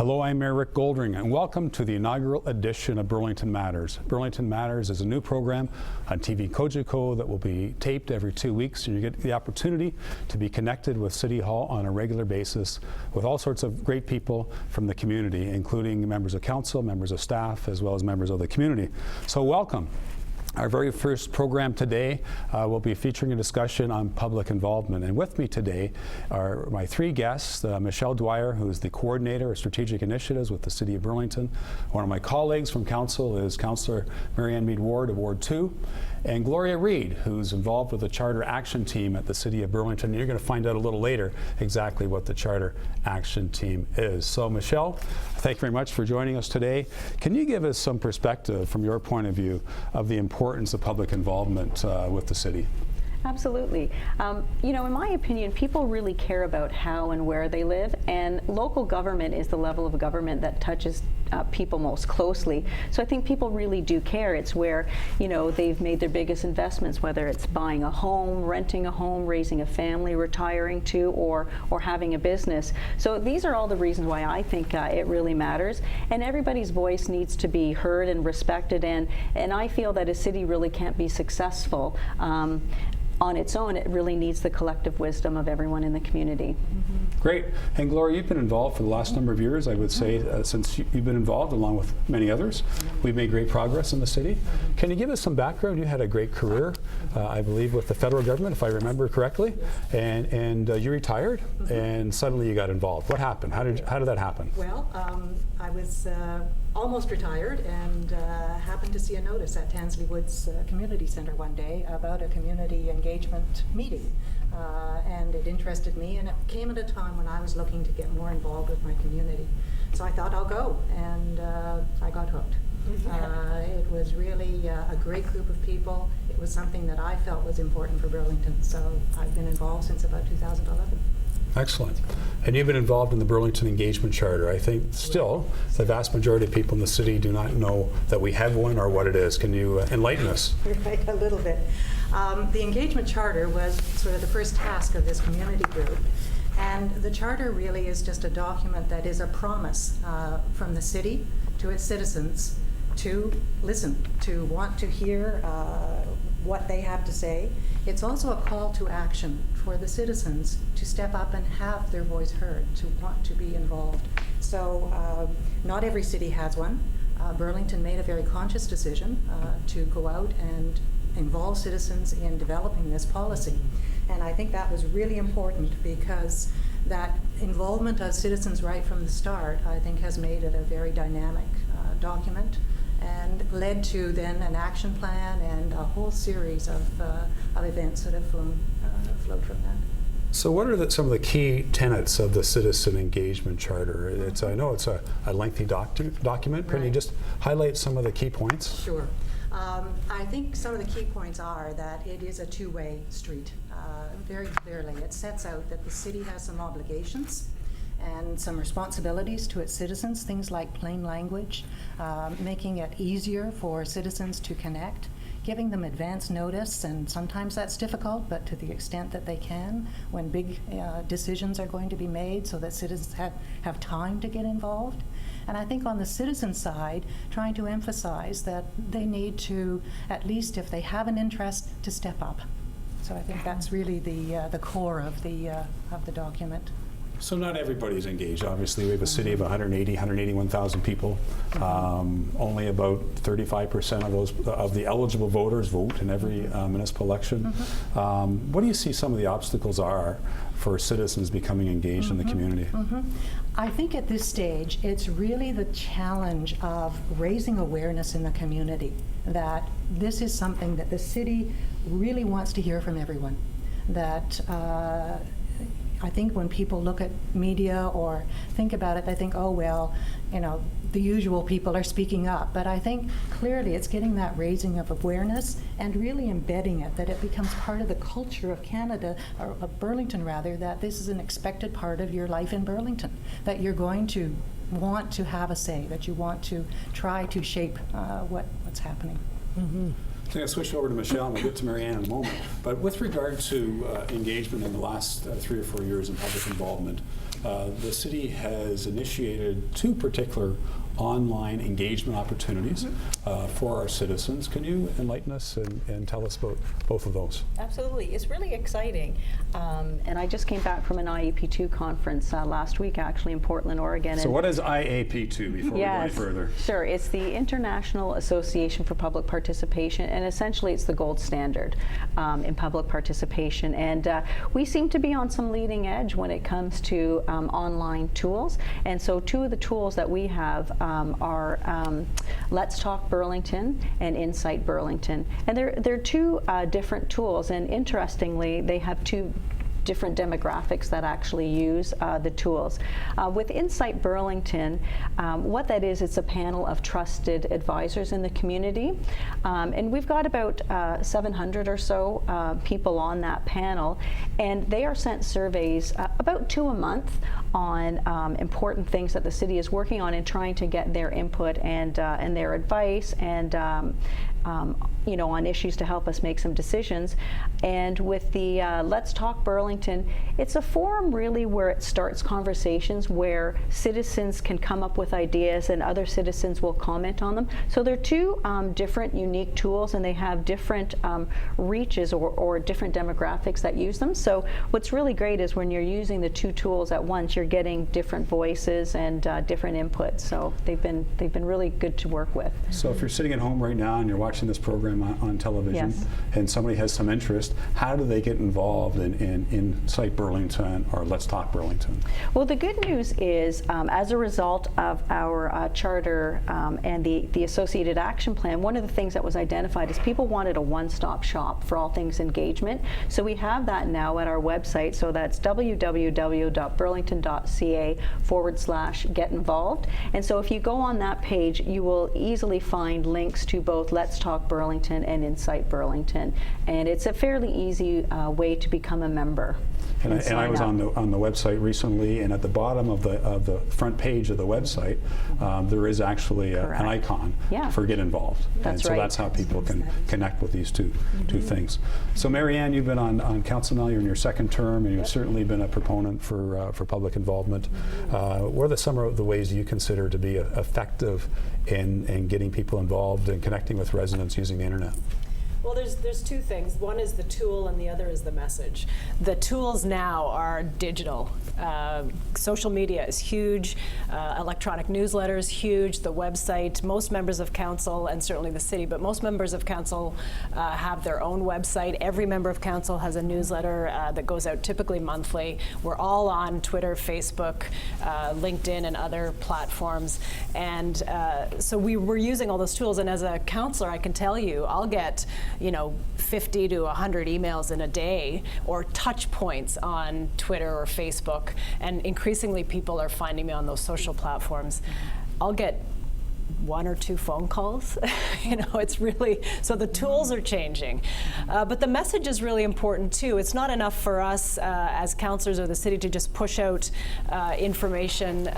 Hello, I'm Mayor Rick Goldring, and welcome to the inaugural edition of Burlington Matters. Burlington Matters is a new program on TV Cogeco that will be taped every 2 weeks, and you get the opportunity to be connected with City Hall on a regular basis with all sorts of great people from the community, including members of council, members of staff, as well as members of the community. So welcome. Our very first program today will be featuring a discussion on public involvement. And with me today are my three guests, Michelle Dwyer, who is the Coordinator of Strategic Initiatives with the City of Burlington. One of my colleagues from Council is Councillor Marianne Meed Ward of Ward 2. And Gloria Reid, who's involved with the Charter Action Team at the City of Burlington. You're going to find out a little later exactly what the Charter Action Team is. So Michelle, thank you very much for joining us today. Can you give us some perspective from your point of view of the importance of public involvement with the city? Absolutely. You know, in my opinion, people really care about how and where they live, and local government is the level of government that touches people most closely. So I think people really do care. It's where, you know, they've made their biggest investments, whether it's buying a home, renting a home, raising a family, retiring to, or having a business. So these are all the reasons why I think it really matters. And everybody's voice needs to be heard and respected. And I feel that a city really can't be successful on its own. It really needs the collective wisdom of everyone in the community. Great. And Gloria, you've been involved for the last number of years, I would say, since you've been involved, along with many others. We've made great progress in the city. Can you give us some background? You had a great career, I believe, with the federal government, if I remember correctly, and you retired, and suddenly you got involved. What happened? How did that happen? Well, I was almost retired and happened to see a notice at Tansley Woods Community Centre one day about a community engagement meeting. And it interested me, and it came at a time when I was looking to get more involved with my community. So I thought I'll go, and I got hooked. It was really a great group of people. It was something that I felt was important for Burlington, so I've been involved since about 2011. Excellent. And you've been involved in the Burlington Engagement Charter. I think still the vast majority of people in the city do not know that we have one or what it is. Can you enlighten us? Right, a little bit. The Engagement Charter was sort of the first task of this community group. And the Charter really is just a document that is a promise from the city to its citizens to listen, to want to hear what they have to say. It's also a call to action for the citizens to step up and have their voice heard, to want to be involved. So not every city has one. Burlington made a very conscious decision to go out and involve citizens in developing this policy. And I think that was really important, because that involvement of citizens right from the start, I think, has made it a very dynamic document, and led to then an action plan and a whole series of events that have flowed from that. So what are some of the key tenets of the Citizen Engagement Charter? I know it's a lengthy document. Right. Can you just highlight some of the key points? Sure. I think some of the key points are that it is a two-way street. Very clearly, it sets out that the city has some obligations and some responsibilities to its citizens, things like plain language, making it easier for citizens to connect, giving them advance notice, and sometimes that's difficult, but to the extent that they can, when big decisions are going to be made, so that citizens have time to get involved. And I think on the citizen side, trying to emphasize that they need to, at least if they have an interest, to step up. So I think that's really the core of the document. So not everybody's engaged. Obviously, we have a city of 181,000 people. Only about 35% of the eligible voters vote in every municipal election. What do you see some of the obstacles are for citizens becoming engaged in the community? I think at this stage, it's really the challenge of raising awareness in the community that this is something that the city really wants to hear from everyone. That I think when people look at media or think about it, they think, oh, well, you know, the usual people are speaking up. But I think clearly it's getting that raising of awareness and really embedding it, that it becomes part of the culture of Canada, or of Burlington rather, that this is an expected part of your life in Burlington, that you're going to want to have a say, that you want to try to shape what's happening. I'm going to switch over to Michelle, and we'll get to Marianne in a moment. But with regard to engagement in the last 3 or 4 years in public involvement, the city has initiated 2 particular online engagement opportunities for our citizens. Can you enlighten us and tell us about both of those? Absolutely. It's really exciting. And I just came back from an IAP2 conference last week, actually, in Portland, Oregon. So what is IAP2 before we go any further? Sure. It's the International Association for Public Participation, and essentially it's the gold standard in public participation. And we seem to be on some leading edge when it comes to online tools. And so 2 of the tools that we have are Let's Talk Burlington and Insight Burlington. And they're 2 different tools, and interestingly, they have 2 different demographics that actually use the tools. With Insight Burlington, what that is, it's a panel of trusted advisors in the community. And we've got about 700 or so people on that panel, and they are sent surveys, about 2 a month, on important things that the city is working on and trying to get their input and their advice and you know, on issues to help us make some decisions. And with the Let's Talk Burlington, it's a forum really where it starts conversations where citizens can come up with ideas and other citizens will comment on them. So they're 2 different unique tools, and they have different reaches or different demographics that use them. So what's really great is when you're using the 2 tools at once, you're getting different voices and different inputs. So they've been really good to work with. So if you're sitting at home right now and you're watching this program on television, yes, and somebody has some interest, how do they get involved in Insight Burlington or Let's Talk Burlington? Well, the good news is, as a result of our charter and the associated action plan, one of the things that was identified is people wanted a one-stop shop for all things engagement. So we have that now at our website. So that's www.burlington.ca/get-involved. And so if you go on that page, you will easily find links to both Let's Talk Burlington and Insight Burlington. And it's a fairly easy way to become a member. And I was on the website recently, and at the bottom of the front page of the website, there is actually an icon for Get Involved. That's and so right. that's how people can connect with these two things. So Marianne, you've been on council now, you're in your 2nd term, and you've certainly been a proponent for public involvement. What are some of the ways you consider to be effective in getting people involved and connecting with residents using the internet? Well, there's 2 things. One is the tool and the other is the message. The tools now are digital. Social media is huge. Electronic newsletter is huge. The website, most members of council, and certainly the city, but most members of council have their own website. Every member of council has a newsletter that goes out typically monthly. We're all on Twitter, Facebook, LinkedIn, and other platforms. And so we're using all those tools. And as a councillor, I can tell you, I'll get 50 to 100 emails in a day, or touch points on Twitter or Facebook, and increasingly people are finding me on those social platforms. I'll get 1 or 2 phone calls. It's really, so the tools are changing. But the message is really important too. It's not enough for us as councillors or the city to just push out information.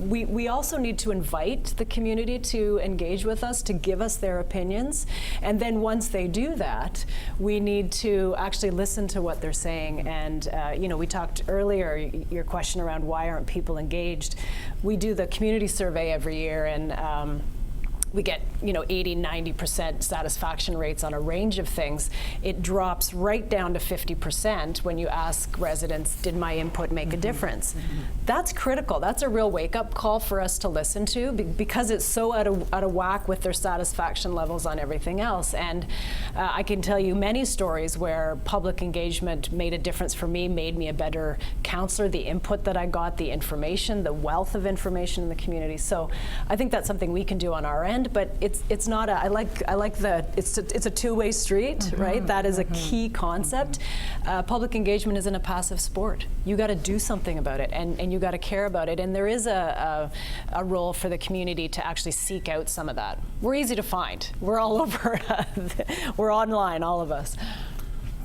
We also need to invite the community to engage with us, to give us their opinions. And then once they do that, we need to actually listen to what they're saying. And we talked earlier, your question around why aren't people engaged. We do the community survey every year, and we get 80–90% satisfaction rates on a range of things. It drops right down to 50% when you ask residents, did my input make a difference? That's critical. That's a real wake-up call for us to listen to, because it's so out of whack with their satisfaction levels on everything else. And I can tell you many stories where public engagement made a difference for me, made me a better councillor, the input that I got, the information, the wealth of information in the community. So I think that's something we can do on our end. But it's not I like it's a two-way street, right? That is a key concept. Public engagement isn't a passive sport. You got to do something about it, and you got to care about it. And there is a role for the community to actually seek out some of that. We're easy to find. We're all over. We're online, all of us.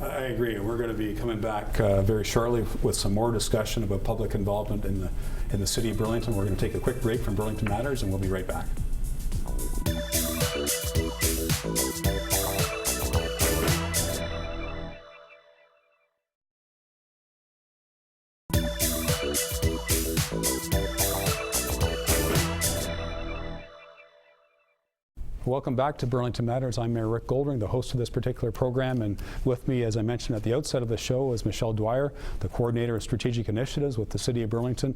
I agree. We're going to be coming back very shortly with some more discussion about public involvement in the City of Burlington. We're going to take a quick break from Burlington Matters, and we'll be right back. Welcome back to Burlington Matters. I'm Mayor Rick Goldring, the host of this particular program, and with me, as I mentioned at the outset of the show, is Michelle Dwyer, the Coordinator of Strategic Initiatives with the City of Burlington,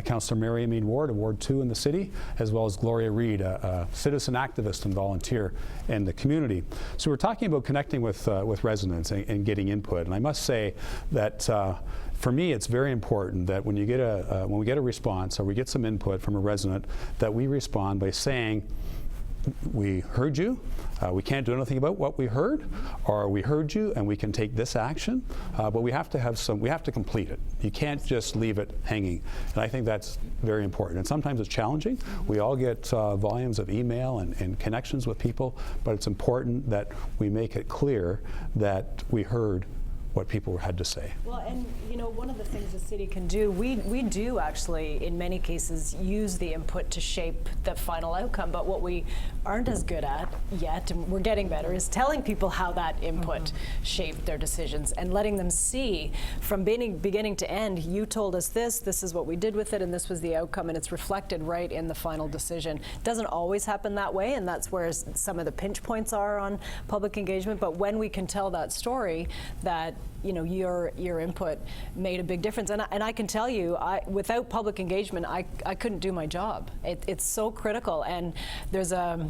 Councillor Marianne Meed Ward, Ward 2 in the city, as well as Gloria Reid, a citizen activist and volunteer in the community. So we're talking about connecting with residents and getting input, and I must say that for me, it's very important that when you get when we get a response or we get some input from a resident, that we respond by saying, we heard you, we can't do anything about what we heard, or we heard you and we can take this action, but we have to complete it. You can't just leave it hanging. And I think that's very important. And sometimes it's challenging. We all get volumes of email and connections with people, but it's important that we make it clear that we heard what people had to say. Well, and you know, one of the things the city can do, we do actually, in many cases, use the input to shape the final outcome, but what we aren't as good at yet, and we're getting better, is telling people how that input shaped their decisions and letting them see from beginning to end, you told us this is what we did with it, and this was the outcome, and it's reflected right in the final decision. It doesn't always happen that way, and that's where some of the pinch points are on public engagement, but when we can tell that story, that you know, your input made a big difference. And I can tell you, without public engagement, I couldn't do my job. It's so critical. And there's a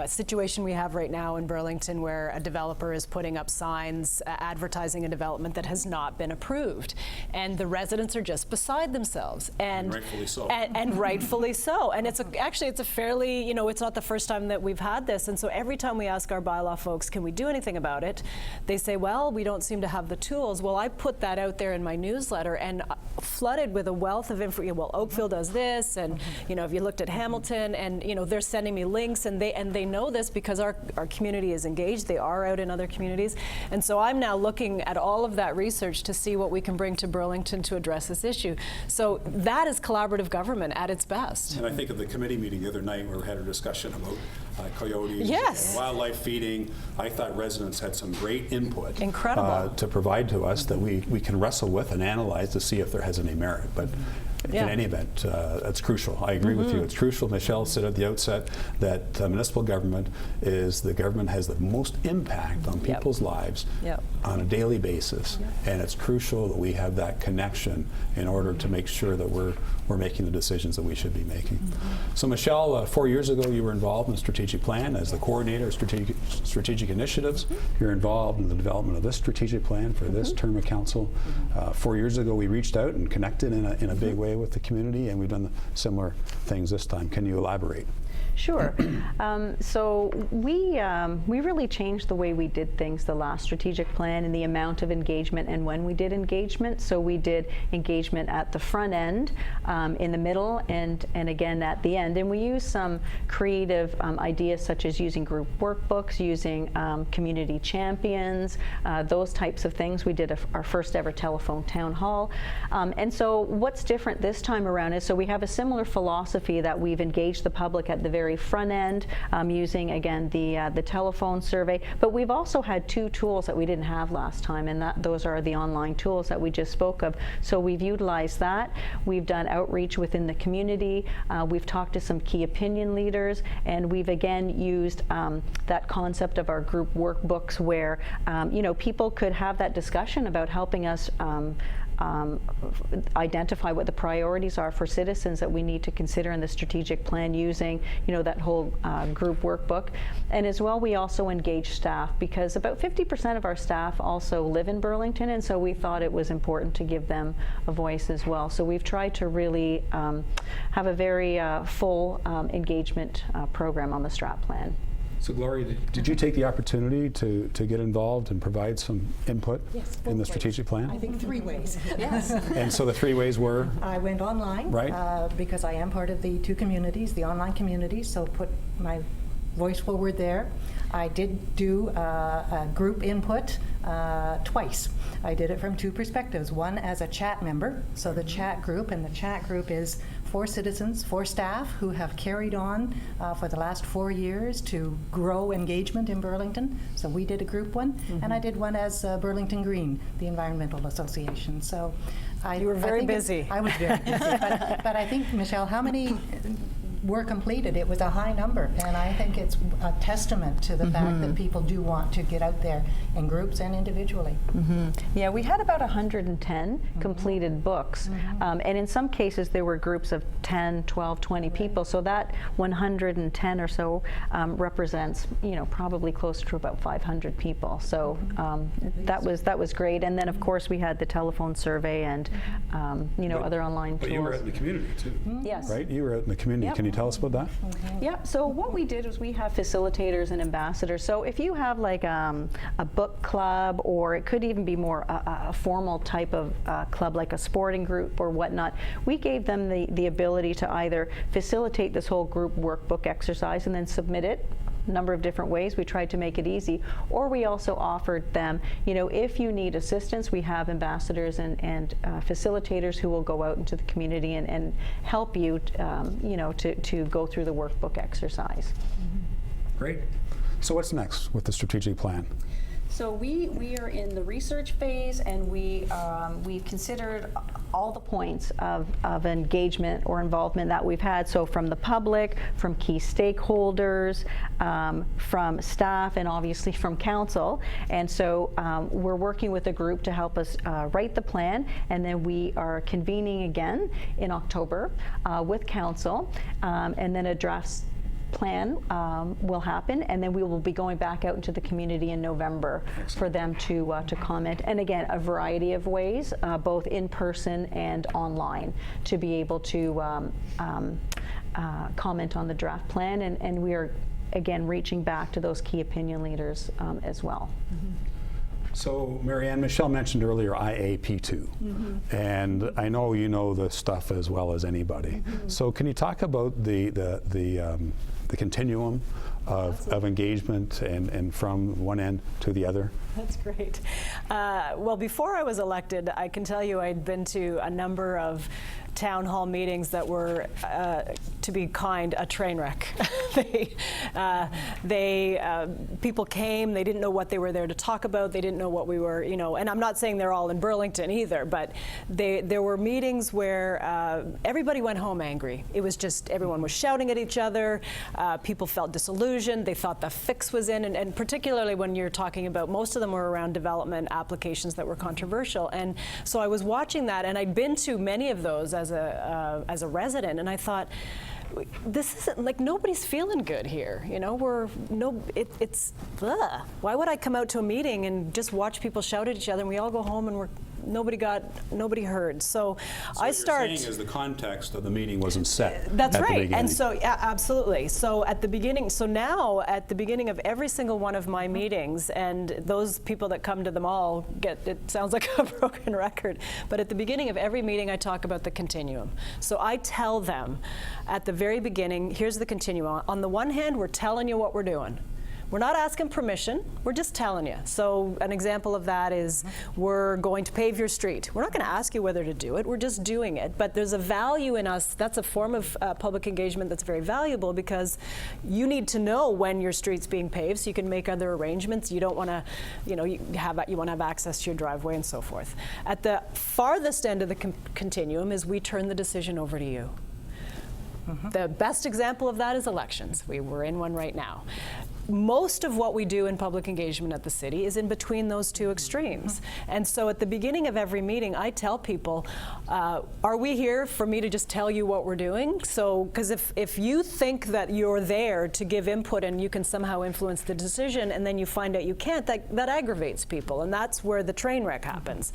situation we have right now in Burlington where a developer is putting up signs advertising a development that has not been approved. And the residents are just beside themselves. And rightfully so. And rightfully so. And actually it's a fairly, you know, it's not the first time that we've had this. And so every time we ask our bylaw folks, can we do anything about it? They say, well, we don't seem to have the tools. Well, I put that out there in my newsletter and flooded with a wealth of information. Well, Oakville does this, and you know, if you looked at Hamilton, and you know, they're sending me links, and they know this because our community is engaged. They are out in other communities, and so I'm now looking at all of that research to see what we can bring to Burlington to address this issue. So that is collaborative government at its best. And I think of the committee meeting the other night where we had a discussion about coyotes, yes, and wildlife feeding. I thought residents had some great input. Incredible. To provide to us that we can wrestle with and analyze to see if there has any merit. But in any event, it's crucial. I agree with you. It's crucial. Michelle said at the outset that municipal government has the most impact on people's lives on a daily basis. And it's crucial that we have that connection in order to make sure that we're making the decisions that we should be making. So Michelle, 4 years ago you were involved in the strategic plan as the coordinator of strategic initiatives. You're involved in the development of this strategic plan for this term of council. 4 years ago we reached out and connected in a big way with the community, and we've done similar things this time. Can you elaborate? Sure. So we really changed the way we did things the last strategic plan, and the amount of engagement and when we did engagement. So we did engagement at the front end, in the middle, and again at the end. And we used some creative ideas such as using group workbooks, using community champions, those types of things. We did our first ever telephone town hall. And so what's different this time around is, so we have a similar philosophy that we've engaged the public at the very front end, using again the telephone survey, but we've also had two tools that we didn't have last time, and those are the online tools that we just spoke of. So we've utilized that. We've done outreach within the community. We've talked to some key opinion leaders, and we've again used that concept of our group workbooks where you know, people could have that discussion about helping us identify what the priorities are for citizens that we need to consider in the strategic plan, using, you know, that whole group workbook. And as well, we also engage staff, because about 50% of our staff also live in Burlington, and so we thought it was important to give them a voice as well. So we've tried to really have a very full engagement program on the strat plan. So Gloria, did you take the opportunity to get involved and provide some input in the strategic plan? I think 3 ways. Yes. And so the 3 ways were? I went online, right? Because I am part of the 2 communities, the online community, so put my voice forward there. I did do a group input twice. I did it from 2 perspectives. One as a chat member, so the chat group, and the chat group is 4 citizens, 4 staff who have carried on for the last 4 years to grow engagement in Burlington. So we did a group one, and I did one as Burlington Green, the Environmental Association. So you were very busy. I was very busy, but I think, Michelle, how many were completed. It was a high number, and I think it's a testament to the fact that people do want to get out there in groups and individually. Yeah, we had about 110 completed books, and in some cases there were groups of 10, 12, 20 people, so that 110 or so represents, you know, probably close to about 500 people. So that was great. And then of course we had the telephone survey and you know, other online tools. But you were out in the community too. Yes. Right? You were out in the community. Yep. Can you tell us about that? Yeah, so what we did was we have facilitators and ambassadors. So if you have like a book club, or it could even be more a formal type of club, like a sporting group or whatnot, we gave them the ability to either facilitate this whole group workbook exercise and then submit it a number of different ways. We tried to make it easy. Or we also offered them, you know, if you need assistance, we have ambassadors and facilitators who will go out into the community and help you, you know, to go through the workbook exercise. Great. So what's next with the strategic plan? So we are in the research phase, and we've considered all the points of engagement or involvement that we've had. So from the public, from key stakeholders, from staff, and obviously from council. And so we're working with a group to help us write the plan, and then we are convening again in October with council, and then a draft plan will happen, and then we will be going back out into the community in November for them to comment, and again, a variety of ways, both in person and online, to be able to comment on the draft plan, and we are again reaching back to those key opinion leaders as well. So, Marianne, Michelle mentioned earlier IAP2, and I know you know the stuff as well as anybody. So, can you talk about the continuum of engagement and from one end to the other? That's great. Well, before I was elected, I can tell you I'd been to a number of town hall meetings that were, to be kind, a train wreck. People came, they didn't know what they were there to talk about, they didn't know what we were, you know, and I'm not saying they're all in Burlington either, but there were meetings where everybody went home angry. It was just, everyone was shouting at each other, people felt disillusioned, they thought the fix was in, and particularly when you're talking about, most of them were around development applications that were controversial. And so I was watching that, and I'd been to many of those as a resident, and I thought, this isn't, like, nobody's feeling good here, you know. It's ugh. Why would I come out to a meeting and just watch people shout at each other, and we all go home and nobody heard? So I start. What you're saying is the context of the meeting wasn't set. That's at the right, beginning. and so yeah, absolutely. So at the beginning, at the beginning of every single one of my meetings, and those people that come to them all get, it sounds like a broken record, but at the beginning of every meeting, I talk about the continuum. So I tell them at the very beginning, here's the continuum. On the one hand, we're telling you what we're doing. We're not asking permission, we're just telling you. So an example of that is, we're going to pave your street. We're not going to ask you whether to do it, we're just doing it. But there's a value in us, that's a form of public engagement that's very valuable, because you need to know when your street's being paved so you can make other arrangements. You don't want to, you know, you want to have access to your driveway and so forth. At the farthest end of the continuum is, we turn the decision over to you. The best example of that is elections. We're in one right now. Most of what we do in public engagement at the city is in between those two extremes. And so at the beginning of every meeting, I tell people, are we here for me to just tell you what we're doing? So, because if you think that you're there to give input and you can somehow influence the decision, and then you find out you can't, that aggravates people, and that's where the train wreck happens.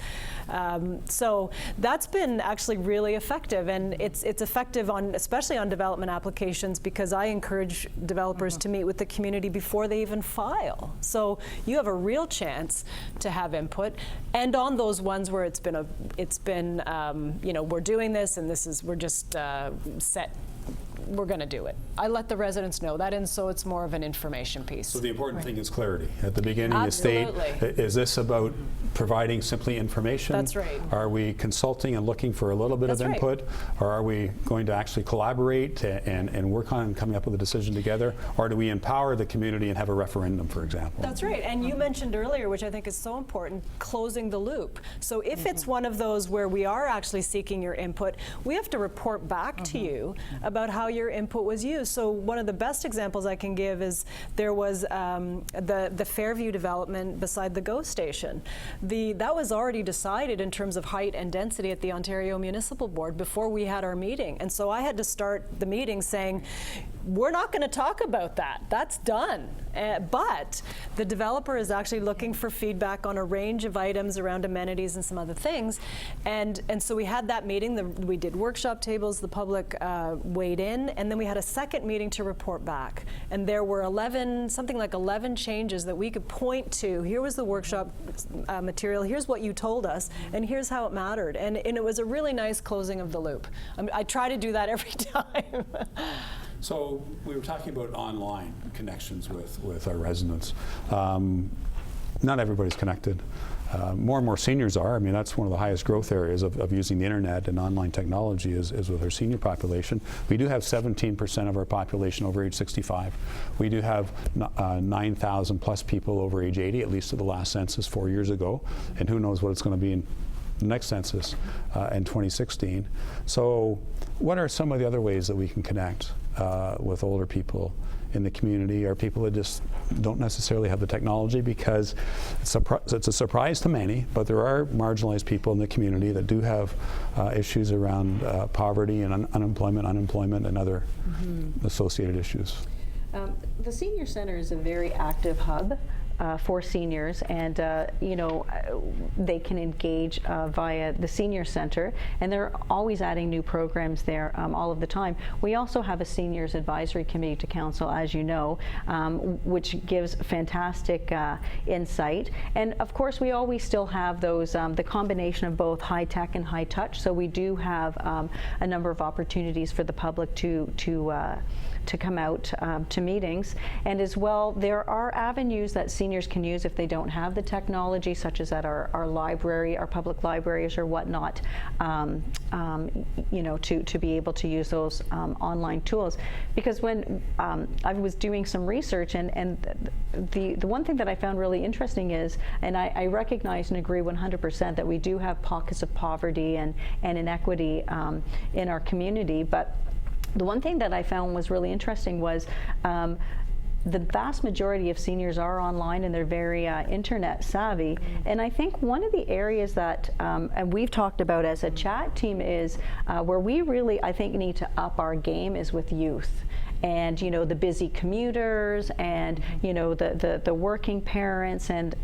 So that's been actually really effective, and it's effective especially on development applications, because I encourage developers to meet with the community before they even file. So you have a real chance to have input, and on those ones where it's been you know, we're doing this, and we're just set. We're going to do it. I let the residents know that, and so it's more of an information piece. So the important thing is clarity. At the beginning, Absolutely. you state, is this about providing simply information? That's right. Are we consulting and looking for a little bit of input? Or are we going to actually collaborate and work on coming up with a decision together? Or do we empower the community and have a referendum, for example? That's right. And you mentioned earlier, which I think is so important, closing the loop. So if it's one of those where we are actually seeking your input, we have to report back to you about how your input was used. So one of the best examples I can give is there was the Fairview development beside the GO station. That was already decided in terms of height and density at the Ontario Municipal Board before we had our meeting. And so I had to start the meeting saying, we're not going to talk about that. That's done. But the developer is actually looking for feedback on a range of items around amenities and some other things. And so we had that meeting. We did workshop tables. The public weighed in. And then we had a second meeting to report back. And there were something like 11 changes that we could point to. Here was the workshop material. Here's what you told us. And here's how it mattered. And it was a really nice closing of the loop. I try to do that every time. So we were talking about online connections with our residents. Not everybody's connected. More and more seniors are. I mean, that's one of the highest growth areas of using the internet and online technology is with our senior population. We do have 17% of our population over age 65. We do have 9,000 plus people over age 80, at least at the last census 4 years ago. And who knows what it's going to be in the next census in 2016. So what are some of the other ways that we can connect with older people in the community, or people that just don't necessarily have the technology? Because it's a surprise to many, but there are marginalized people in the community that do have issues around poverty and unemployment and other associated issues. The Senior Center is a very active hub for seniors, and they can engage via the Senior Center, and they're always adding new programs there all of the time. We also have a Seniors Advisory Committee to Council, as you know, which gives fantastic insight. And of course, we always still have those, the combination of both high tech and high touch, so we do have a number of opportunities for the public to come out to meetings. And as well, there are avenues that seniors can use if they don't have the technology, such as at our library, our public libraries or whatnot, to be able to use those online tools. Because when I was doing some research, and the one thing that I found really interesting is, and I recognize and agree 100% that we do have pockets of poverty and inequity in our community, but the one thing that I found was really interesting was the vast majority of seniors are online and they're very internet savvy. And I think one of the areas that and we've talked about as a chat team is where we really, I think, need to up our game is with youth. And the busy commuters, and the working parents, and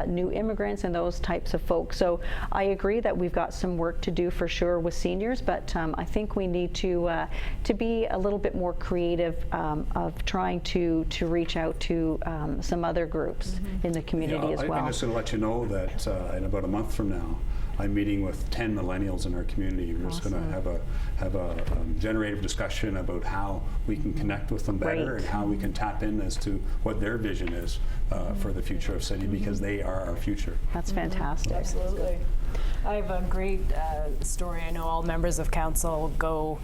new immigrants and those types of folks. So I agree that we've got some work to do for sure with seniors, but I think we need to be a little bit more creative of trying to reach out to some other groups in the community as well. I'm just going to let you know that in about a month from now, I'm meeting with 10 millennials in our community. We're just going to have a generative discussion about how we can connect with them better and how we can tap in as to what their vision is for the future of City, because they are our future. That's fantastic. Absolutely. I have a great story. I know all members of council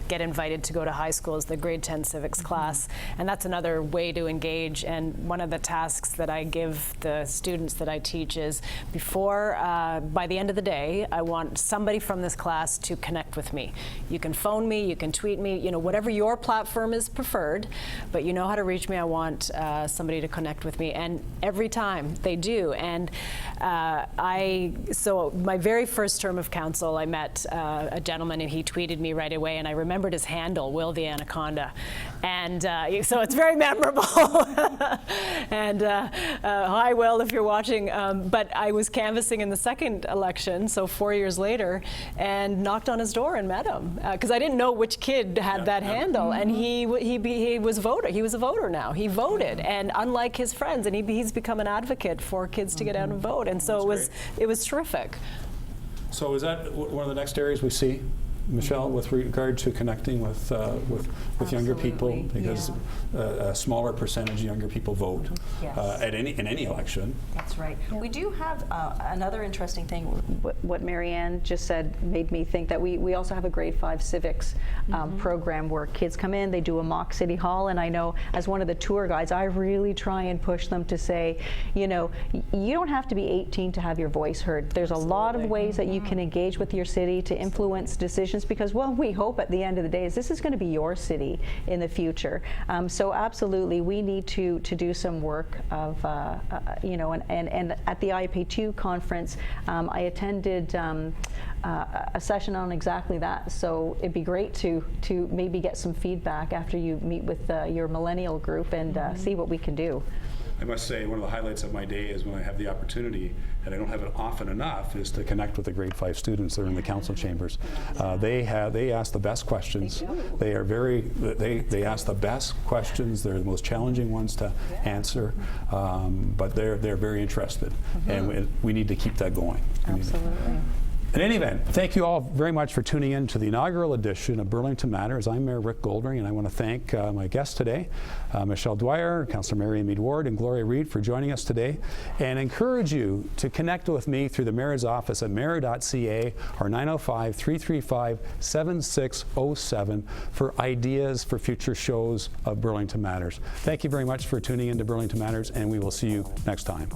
get invited to go to high school as the grade 10 civics class, and that's another way to engage. And one of the tasks that I give the students that I teach is by the end of the day, I want somebody from this class to connect with me. You can phone me, you can tweet me, whatever your platform is preferred, but you know how to reach me. I want somebody to connect with me, and every time they do. And so my very first term of council, I met a gentleman, and he tweeted me right away, and I remembered his handle, Will the Anaconda. And so it's very memorable. And hi, Will, if you're watching. But I was canvassing in the second election, so 4 years later, and knocked on his door and met him, because I didn't know which kid had that handle. And he was a voter. He was a voter now. He voted, and unlike his friends, and he's become an advocate for kids to get out and vote. And so it was terrific. So is that one of the next areas we see, Michelle, with regard to connecting with younger people, because a smaller percentage of younger people vote in any election. That's right. We do have another interesting thing. What Marianne just said made me think that we also have a grade 5 civics program where kids come in, they do a mock City Hall, and I know as one of the tour guides, I really try and push them to say, you don't have to be 18 to have your voice heard. There's a lot of ways that you can engage with your city to influence decisions conversations, because what we hope at the end of the day is this is going to be your city in the future. So absolutely, we need to do some work of, you know, and at the IPA2 conference, I attended a session on exactly that. So it'd be great to maybe get some feedback after you meet with your millennial group and see what we can do. I must say, one of the highlights of my day is when I have the opportunity, and I don't have it often enough, is to connect with the grade 5 students that are in the council chambers. They ask the best questions. They are they ask the best questions. They're the most challenging ones to answer, but they're very interested, and we need to keep that going. Absolutely. In any event, thank you all very much for tuning in to the inaugural edition of Burlington Matters. I'm Mayor Rick Goldring, and I want to thank my guests today, Michelle Dwyer, Councillor Marianne Meed Ward, and Gloria Reid for joining us today, and encourage you to connect with me through the Mayor's office at mayor.ca or 905-335-7607 for ideas for future shows of Burlington Matters. Thank you very much for tuning in to Burlington Matters, and we will see you next time.